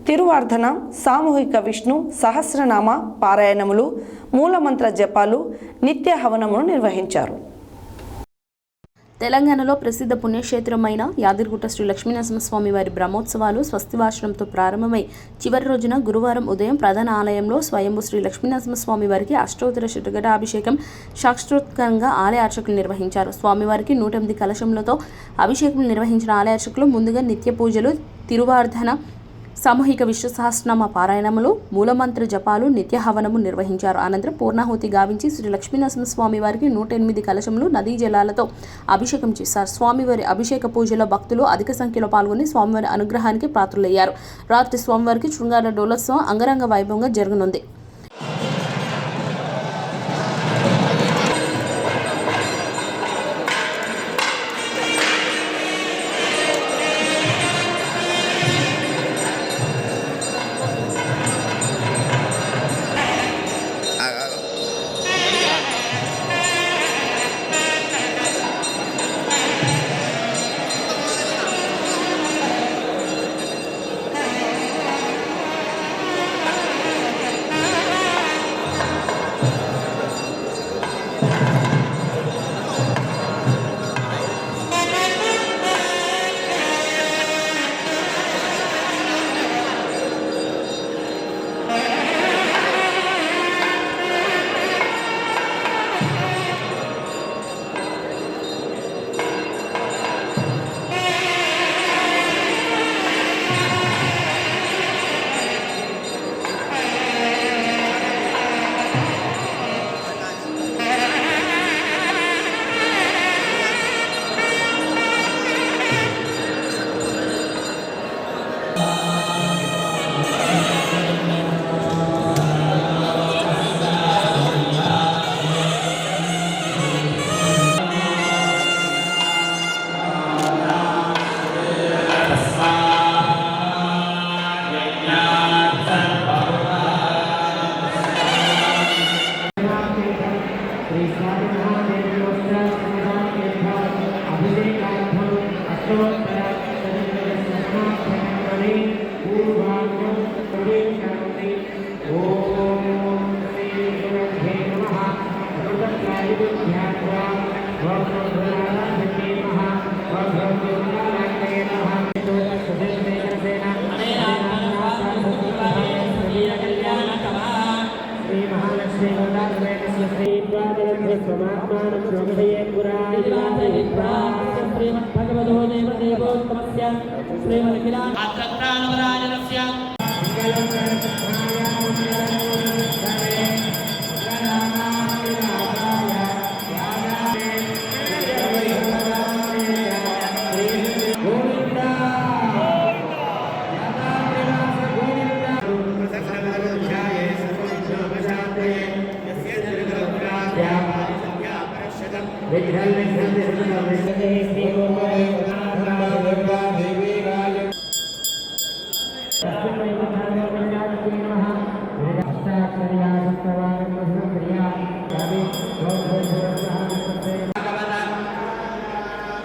S1: తిరువార్ధన, సామూహిక విష్ణు సహస్రనామ పారాయణములు, మూలమంత్ర జపాలు, నిత్య హవనమును నిర్వహించారు.
S3: తెలంగాణలో ప్రసిద్ధ పుణ్యక్షేత్రమైన యాదగిరిగుట్ట శ్రీ లక్ష్మీనరసింహస్వామి వారి బ్రహ్మోత్సవాలు స్వస్తివాచనంతో ప్రారంభమై చివరి రోజున గురువారం ఉదయం ప్రధాన ఆలయంలో స్వయంభూ శ్రీ లక్ష్మీనరసింహస్వామి వారికి అష్టోత్తర శతఘటాభిషేకం శాస్త్రోక్తంగా ఆలయ అర్చకులు నిర్వహించారు. స్వామివారికి 108 కలశములతో అభిషేకం నిర్వహించిన ఆలయ అర్చకులు ముందుగా నిత్య పూజలు, తిరువార్ధన, సామూహిక విష్ణు సహస్రనామ పారాయణములు, మూలమంత్ర జపాలు, నిత్య హవనము నిర్వహించారు. అనంతరం పూర్ణాహుతి గావించి శ్రీ లక్ష్మీనరసింహస్వామి వారికి 108 కలశములు, నదీ జలాలతో అభిషేకం చేశారు. స్వామివారి అభిషేక పూజలో భక్తులు అధిక సంఖ్యలో పాల్గొని స్వామివారి అనుగ్రహానికి పాత్రులయ్యారు. రాత్రి స్వామివారికి శృంగార డోలోత్సవం అంగరంగ వైభవంగా జరగనుంది.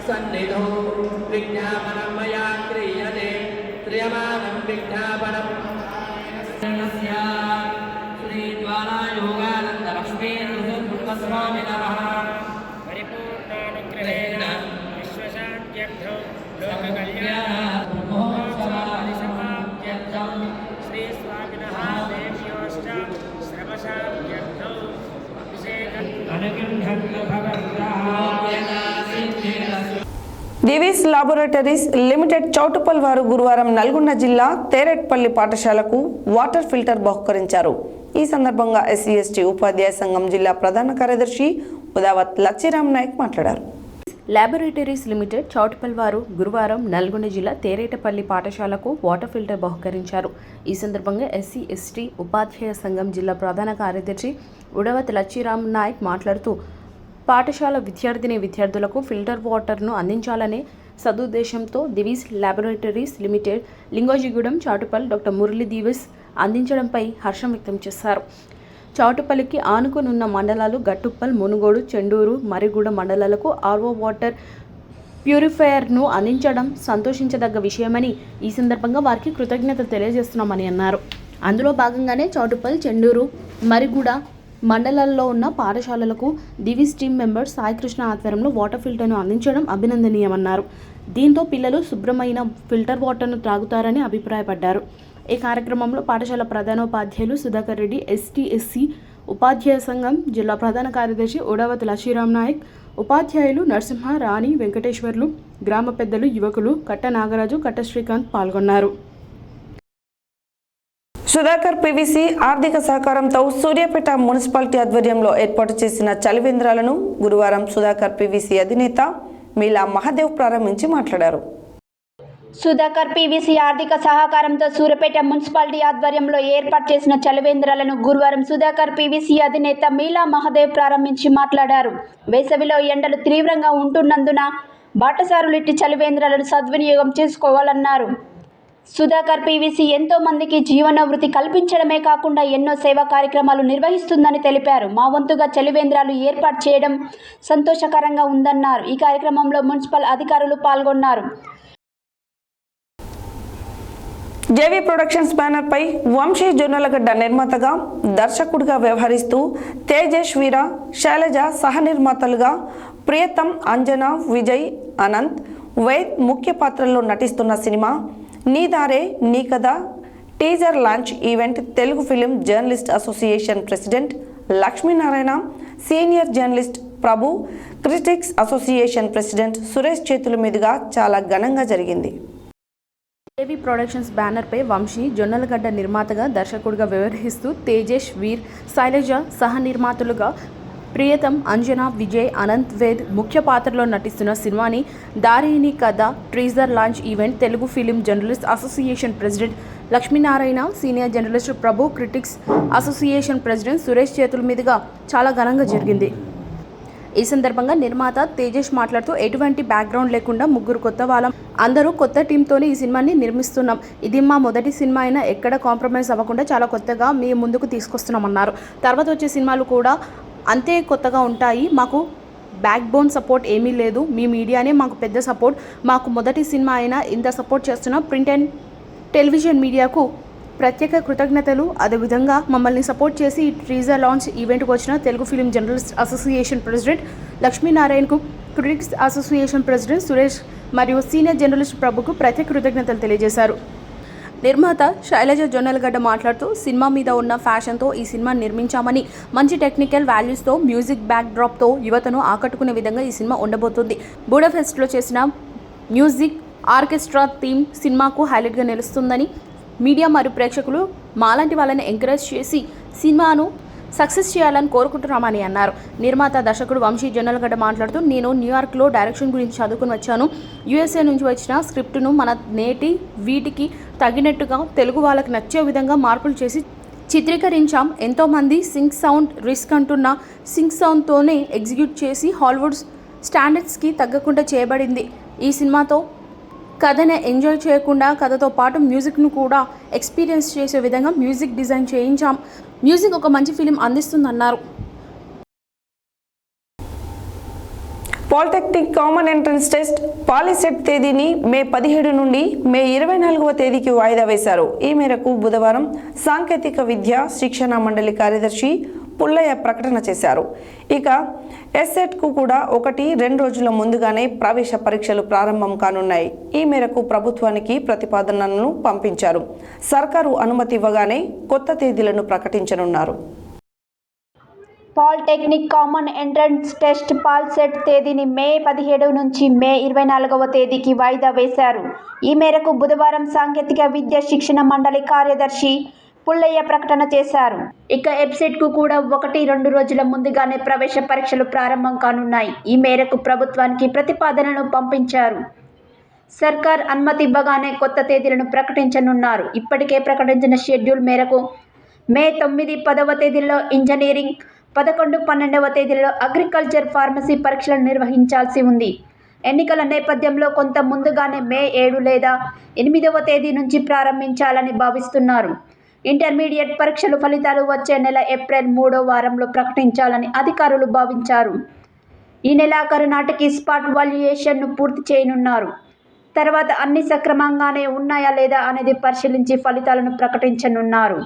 S6: सन्निधौ विज्ञापनं मया क्रियते क्रियमाणं विज्ञापनं श्रीज्वाला योगानन्दलक्ष्मीनरसिंहस्वामिनः परिपूर्णानुग्रहेण विश्वशान्त्यर्थौ लोककल्याणार्थं श्रीस्वामिनः देव्योश्च श्रमशान्त्यर्थौ
S1: దివీస్ లాబొరేటరీస్ లిమిటెడ్ చౌటుప్పల్ వారు గురువారం నల్గొండ జిల్లా తేరెట్పల్లి పాఠశాలకు వాటర్ ఫిల్టర్ బహుకరించారు. ఈ సందర్భంగా ఎస్సీ ఎస్టీ ఉపాధ్యాయ సంఘం జిల్లా ప్రధాన కార్యదర్శి ఉదావత్ లచ్చిరామ్ నాయక్ మాట్లాడారు.
S3: లాబొరేటరీస్ లిమిటెడ్ చౌటుప్పల్ వారు గురువారం నల్గొండ జిల్లా తేరేటపల్లి పాఠశాలకు వాటర్ ఫిల్టర్ బహుకరించారు. ఈ సందర్భంగా ఎస్సీ ఎస్టీ ఉపాధ్యాయ సంఘం జిల్లా ప్రధాన కార్యదర్శి ఉడవత్ లచ్చిరామ్ నాయక్ మాట్లాడుతూ పాఠశాల విద్యార్థులకు ఫిల్టర్ వాటర్ను అందించాలనే సదుద్దేశంతో Divis laboratories limited Lingojigudem Choutuppal doctor Murali Divis అందించడంపై హర్షం వ్యక్తం చేశారు. చౌటుప్పల్లికి ఆనుకునున్న మండలాలు గట్టుప్పల్, మునుగోడు, చెండూరు, మరిగూడ మండలాలకు ఆర్ఓ వాటర్ ప్యూరిఫైయర్ను అందించడం సంతోషించదగ్గ విషయమని ఈ సందర్భంగా వారికి కృతజ్ఞత తెలియజేస్తున్నామని అన్నారు. అందులో భాగంగానే చౌటుప్పల్, చెండూరు, మరిగూడ మండలాల్లో ఉన్న పాఠశాలలకు దివీస్ టీమ్ మెంబర్స్ సాయికృష్ణ ఆధ్వర్యంలో వాటర్ ఫిల్టర్ను అందించడం అభినందనీయమన్నారు. దీంతో పిల్లలు శుభ్రమైన ఫిల్టర్ వాటర్ను త్రాగుతారని అభిప్రాయపడ్డారు. ఈ కార్యక్రమంలో పాఠశాల ప్రధానోపాధ్యాయులు సుధాకర్ రెడ్డి, ఎస్టీ ఎస్సీ ఉపాధ్యాయ సంఘం జిల్లా ప్రధాన కార్యదర్శి ఉడవత్ లచ్చిరామ్ నాయక్, ఉపాధ్యాయులు నరసింహ, రాణి, వెంకటేశ్వర్లు, గ్రామ పెద్దలు, యువకులు కట్ట నాగరాజు, కట్ట శ్రీకాంత్ పాల్గొన్నారు.
S1: సుధాకర్ పీవీసీ ఆర్థిక సహకారంతో సూర్యాపేట మున్సిపాలిటీ ఆధ్వర్యంలో ఏర్పాటు చేసిన చలివేంద్రాలను గురువారం సుధాకర్ పీవీసీ అధినేత మీలా మహాదేవ్ ప్రారంభించి మాట్లాడారు.
S2: సుధాకర్ పీవీసీ ఆర్థిక సహకారంతో సూర్యాపేట మున్సిపాలిటీ ఆధ్వర్యంలో ఏర్పాటు చేసిన చలివేంద్రాలను గురువారం సుధాకర్ పీవీసీ అధినేత మీలా మహాదేవ్ ప్రారంభించి మాట్లాడారు. వేసవిలో ఎండలు తీవ్రంగా ఉంటున్నందున బాటసారులు ఇట్టి చలివేంద్రాలను సద్వినియోగం చేసుకోవాలన్నారు. సుధాకర్ పీవీసీ ఎంతో మందికి జీవనోవృత్తి కల్పించడమే కాకుండా ఎన్నో సేవా కార్యక్రమాలు నిర్వహిస్తుందని తెలిపారు. మా వంతుగా చలివేంద్రాలు ఏర్పాటు చేయడం సంతోషకరంగా ఉందన్నారు. ఈ కార్యక్రమంలో మున్సిపల్ అధికారులు పాల్గొన్నారు.
S1: జేవీ ప్రొడక్షన్స్ బ్యానర్పై వంశీ జొన్నలగడ్డ నిర్మాతగా, దర్శకుడిగా వ్యవహరిస్తూ తేజేష్ వీర, శైలజ సహ నిర్మాతలుగా, ప్రియతం, అంజనా, విజయ్, అనంత్, వేద్ ముఖ్య పాత్రల్లో నటిస్తున్న సినిమా నీ Daare Nee Katha teaser launch event Telugu film journalist association president Lakshminarayana, senior journalist Prabhu, critics association president Suresh చేతుల మీదుగా చాలా ఘనంగా జరిగింది.
S3: జేవీ ప్రొడక్షన్స్ బ్యానర్పై వంశీ జొన్నలగడ్డ నిర్మాతగా, దర్శకుడిగా వ్యవహరిస్తూ తేజేష్ వీర్, శైలజ సహ నిర్మాతలుగా, ప్రియతం, అంజనా, విజయ్, అనంత్, వేద్ ముఖ్య పాత్రలో నటిస్తున్న సినిమాని దారిని కథ teaser launch event Telugu film journalist association president Lakshminarayana, senior journalist Prabhu, critics association president Suresh చేతుల మీదుగా చాలా ఘనంగా జరిగింది. ఈ సందర్భంగా నిర్మాత తేజేష్ మాట్లాడుతూ ఎటువంటి బ్యాక్గ్రౌండ్ లేకుండా ముగ్గురు కొత్త వాళ్ళం, అందరూ కొత్త టీంతోనే ఈ సినిమాని నిర్మిస్తున్నాం. ఇది మా మొదటి సినిమా అయినా ఎక్కడ కాంప్రమైజ్ అవ్వకుండా చాలా కొత్తగా మీ ముందుకు తీసుకొస్తున్నామన్నారు. తర్వాత వచ్చే సినిమాలు కూడా
S9: అంతే కొత్తగా ఉంటాయి. మాకు బ్యాక్ బోన్ సపోర్ట్ ఏమీ లేదు. మీ మీడియానే మాకు పెద్ద సపోర్ట్. మాకు మొదటి సినిమా అయినా ఇంత సపోర్ట్ చేస్తున్న ప్రింట్ అండ్ టెలివిజన్ మీడియాకు ప్రత్యేక కృతజ్ఞతలు. అదేవిధంగా మమ్మల్ని సపోర్ట్ చేసి ఈ టీజర్ లాంచ్ ఈవెంట్కి వచ్చిన Telugu film journalist association president లక్ష్మీనారాయణకు, క్రిటిక్స్ అసోసియేషన్ ప్రెసిడెంట్ సురేష్ మరియు సీనియర్ జర్నలిస్ట్ ప్రభుకు ప్రత్యేక కృతజ్ఞతలు తెలియజేశారు. నిర్మాత శైలజ జొన్నలగడ్డ మాట్లాడుతూ సినిమా మీద ఉన్న ఫ్యాషన్తో ఈ సినిమా నిర్మించామని, మంచి టెక్నికల్ వాల్యూస్తో, మ్యూజిక్ బ్యాక్ డ్రాప్తో యువతను ఆకట్టుకునే విధంగా ఈ సినిమా ఉండబోతుంది. బూడాఫెస్ట్లో చేసిన మ్యూజిక్ ఆర్కెస్ట్రా థీమ్ సినిమాకు హైలైట్గా నిలుస్తుందని, మీడియా మరియు ప్రేక్షకులు మాలాంటి వాళ్ళని ఎంకరేజ్ చేసి సినిమాను సక్సెస్ చేయాలని కోరుకుంటున్నామని అన్నారు. నిర్మాత దర్శకుడు వంశీ జొన్నలగడ్డ మాట్లాడుతూ, నేను న్యూయార్క్లో డైరెక్షన్ గురించి చదువుకుని వచ్చాను. యూఎస్ఏ నుంచి వచ్చిన స్క్రిప్టును మన నేటి వీటికి తగినట్టుగా తెలుగు వాళ్ళకి నచ్చే విధంగా మార్పులు చేసి చిత్రీకరించాం. ఎంతోమంది సింక్ సౌండ్ రిస్క్ అంటున్న సింక్ సౌండ్తోనే ఎగ్జిక్యూట్ చేసి హాలీవుడ్ స్టాండర్డ్స్కి తగ్గకుండా చేయబడింది. ఈ సినిమాతో కథను ఎంజాయ్ చేయకుండా కథతో పాటు మ్యూజిక్ను కూడా ఎక్స్పీరియన్స్ చేసే విధంగా మ్యూజిక్ డిజైన్ చేయించాం. మ్యూజిక్ ఒక మంచి ఫిలిం అందిస్తుందన్నారు.
S1: Polytechnic common entrance test POLYCET తేదీని మే 17 నుండి మే 24వ తేదీకి వాయిదా వేశారు. ఈ మేరకు బుధవారం సాంకేతిక విద్యా శిక్షణ మండలి కార్యదర్శి పుల్లయ్య ప్రకటన చేశారు. ఇక ఎస్సెట్కు కూడా 1-2 రోజుల ముందుగానే ప్రవేశ పరీక్షలు ప్రారంభం కానున్నాయి. ఈ మేరకు ప్రభుత్వానికి ప్రతిపాదనలను పంపించారు. సర్కారు అనుమతి ఇవ్వగానే కొత్త తేదీలను ప్రకటించనున్నారు.
S2: Polytechnic common entrance test POLYCET తేదీని మే 17 నుంచి మే 24వ తేదీకి వాయిదా వేశారు. ఈ మేరకు బుధవారం సాంకేతిక విద్యా శిక్షణ మండలి కార్యదర్శి పుల్లయ్య ప్రకటన చేశారు. ఇక వెబ్సైట్కు కూడా 1-2 రోజుల ముందుగానే ప్రవేశ పరీక్షలు ప్రారంభం కానున్నాయి. ఈ మేరకు ప్రభుత్వానికి ప్రతిపాదనను పంపించారు. సర్కార్ అనుమతి ఇవ్వగానే కొత్త తేదీలను ప్రకటించనున్నారు. ఇప్పటికే ప్రకటించిన షెడ్యూల్ మేరకు మే 9, 10వ తేదీల్లో ఇంజనీరింగ్, 11, 12వ తేదీల్లో అగ్రికల్చర్, ఫార్మసీ పరీక్షలు నిర్వహించాల్సి ఉంది. ఎన్నికల నేపథ్యంలో కొంత ముందుగానే మే 7 లేదా 8వ తేదీ నుంచి ప్రారంభించాలని భావిస్తున్నారు. ఇంటర్మీడియట్ పరీక్షలు ఫలితాలు వచ్చే నెల ఏప్రిల్ 3వ వారంలో ప్రకటించాలని అధికారులు భావించారు. ఈ నెలాఖరు నాటికి స్పాట్ వాల్యుయేషన్ను పూర్తి చేయనున్నారు. తర్వాత అన్ని సక్రమంగానే ఉన్నాయా లేదా అనేది పరిశీలించి ఫలితాలను ప్రకటించనున్నారు.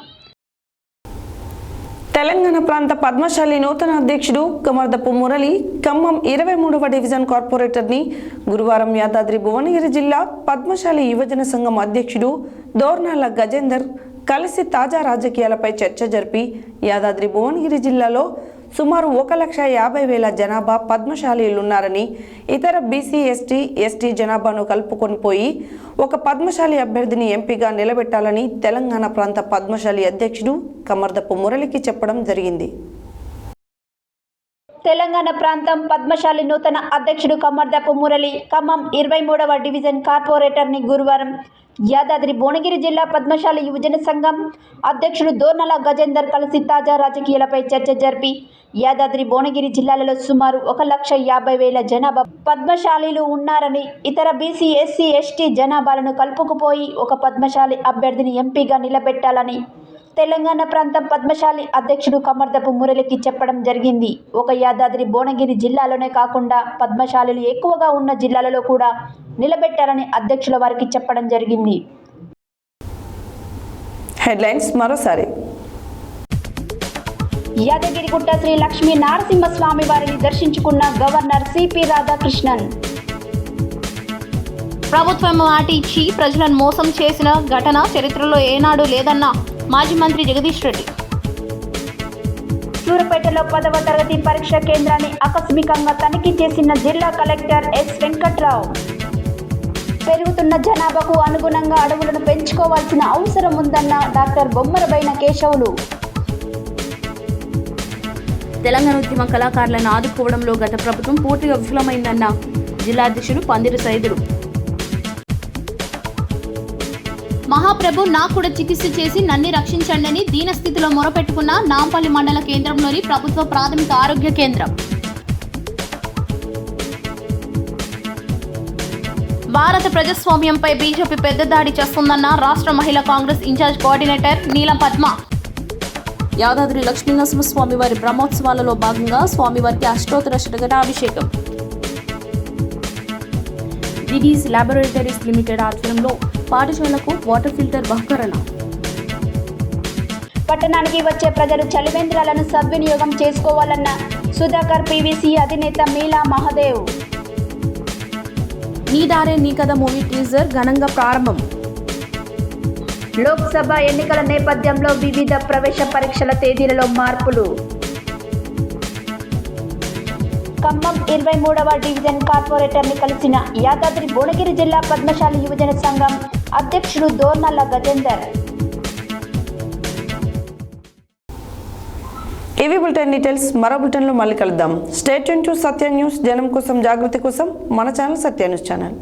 S1: తెలంగాణ ప్రాంత పద్మశాలి నూతన అధ్యక్షుడు కమర్దపు మురళి ఖమ్మం 23వ డివిజన్ కార్పొరేటర్ని గురువారం యాదాద్రి భువనగిరి జిల్లా పద్మశాలి యువజన సంఘం అధ్యక్షుడు దోర్నాల గజేందర్ కలిసి తాజా రాజకీయాలపై చర్చ జరిపి యాదాద్రి భువనగిరి జిల్లాలో సుమారు 1,50,000 జనాభా పద్మశాలీలున్నారని, ఇతర బీసీ, ఎస్టీ జనాభాను కలుపుకొని పోయి ఒక పద్మశాలి అభ్యర్థిని ఎంపీగా నిలబెట్టాలని తెలంగాణ ప్రాంత పద్మశాలి అధ్యక్షుడు కమర్దపు మురళికి చెప్పడం జరిగింది.
S2: తెలంగాణ ప్రాంతం పద్మశాలి నూతన అధ్యక్షుడు కమర్దపు మురళి ఖమ్మం 23వ డివిజన్ కార్పొరేటర్ని గురువారం యాదాద్రి భువనగిరి జిల్లా పద్మశాలి యువజన సంఘం అధ్యక్షుడు దోర్నల గజేందర్ కలిసి తాజా రాజకీయాలపై చర్చ జరిపి యాదాద్రి భువనగిరి జిల్లాలలో సుమారు 1,50,000 జనాభా పద్మశాలీలు ఉన్నారని, ఇతర బీసీ, ఎస్టీ జనాభాలను కలుపుకుపోయి ఒక పద్మశాలి అభ్యర్థిని ఎంపీగా నిలబెట్టాలని తెలంగాణ ప్రాంతం పద్మశాలి అధ్యక్షుడు కమర్దపు మురళికి చెప్పడం జరిగింది. ఒక యాదాద్రి భువనగిరి జిల్లాలోనే కాకుండా పద్మశాలీలు ఎక్కువగా ఉన్న జిల్లాలలో కూడా నిలబెట్టాలని అధ్యక్షుల వారికి చెప్పడం జరిగింది.
S1: హెడ్లైన్స్ మరోసారి.
S2: యాదగిరిగుట్ట శ్రీ లక్ష్మీ నరసింహస్వామి వారిని దర్శించుకున్న గవర్నర్ సిపి రాధాకృష్ణన్.
S3: ప్రభుత్వం మాట ఇచ్చి ప్రజలను మోసం చేసిన ఘటన చరిత్రలో ఏనాడు లేదన్న మాజీ మంత్రి జగదీష్ రెడ్డి.
S2: సూరపేటలో 10వ తరగతి పరీక్ష కేంద్రాన్ని ఆకస్మికంగా తనిఖీ చేసిన జిల్లా కలెక్టర్ ఎస్ వెంకట్రావు. పెరుగుతున్న జనాభాకు అనుగుణంగా అడవులను పెంచుకోవాల్సిన అవసరం ఉందన్న డాక్టర్ బొమ్మరబైన కేశవులు.
S9: తెలంగాణ ఉద్యమ కళాకారులను ఆదుకోవడంలో గత ప్రభుత్వం పూర్తిగా విఫలమైందన్న జిల్లా అధ్యక్షుడు పందిరి సైదులు.
S3: మహాప్రభు నాకు కూడా చికిత్స చేసి నన్ను రక్షించండి అని దీనస్థితిలో మొరపెట్టుకున్న నాంపల్లి మండల కేంద్రంలోని ప్రభుత్వ ప్రాథమిక ఆరోగ్య కేంద్రం. భారత ప్రజాస్వామ్యంపై బీజేపీ పెద్ద దాడి చేస్తుందన్న రాష్ట్ర మహిళా కాంగ్రెస్ ఇన్ఛార్జ్ కోఆర్డినేటర్ నీలం పద్మ. యాదాద్రి లక్ష్మీనరసింహస్వామి వారి బ్రహ్మోత్సవాలలో భాగంగా స్వామివారికి అష్టోత్తర శతఘటాభిషేకం. డిడీస్ ల్యాబొరేటరీస్ లిమిటెడ్ ఆధ్వర్యంలో పాఠశాలకు వాటర్ ఫిల్టర్ బహుకరణ.
S2: పట్టణానికి వచ్చే ప్రజలు చలివేంద్రాలను సద్వినియోగం చేసుకోవాలన్న సుధాకర్ పీవీసీ అధినేత మీలా మహాదేవ్.
S3: నీ దారే నీ కథ మూవీ టీజర్ ఘనంగా ప్రారంభం.
S2: లోక్సభ ఎన్నికల నేపథ్యంలో వివిధ ప్రవేశ పరీక్షల తేదీలలో మార్పులు. ఖమ్మం 23వ డివిజన్ కార్పొరేటర్ని కలిసిన యాదాద్రి భువనగిరి జిల్లా పద్మశాలి యువజన సంఘం అధ్యక్షుడు దోర్నల్ల గజేందర్.
S1: ఇవి బులెటిన్ డీటెయిల్స్. మరో బులెటిన్లో మళ్ళీ కలుద్దాం. Stay tune to Satya news. జనం కోసం, జాగృతి కోసం మన ఛానల్ సత్య న్యూస్ ఛానల్.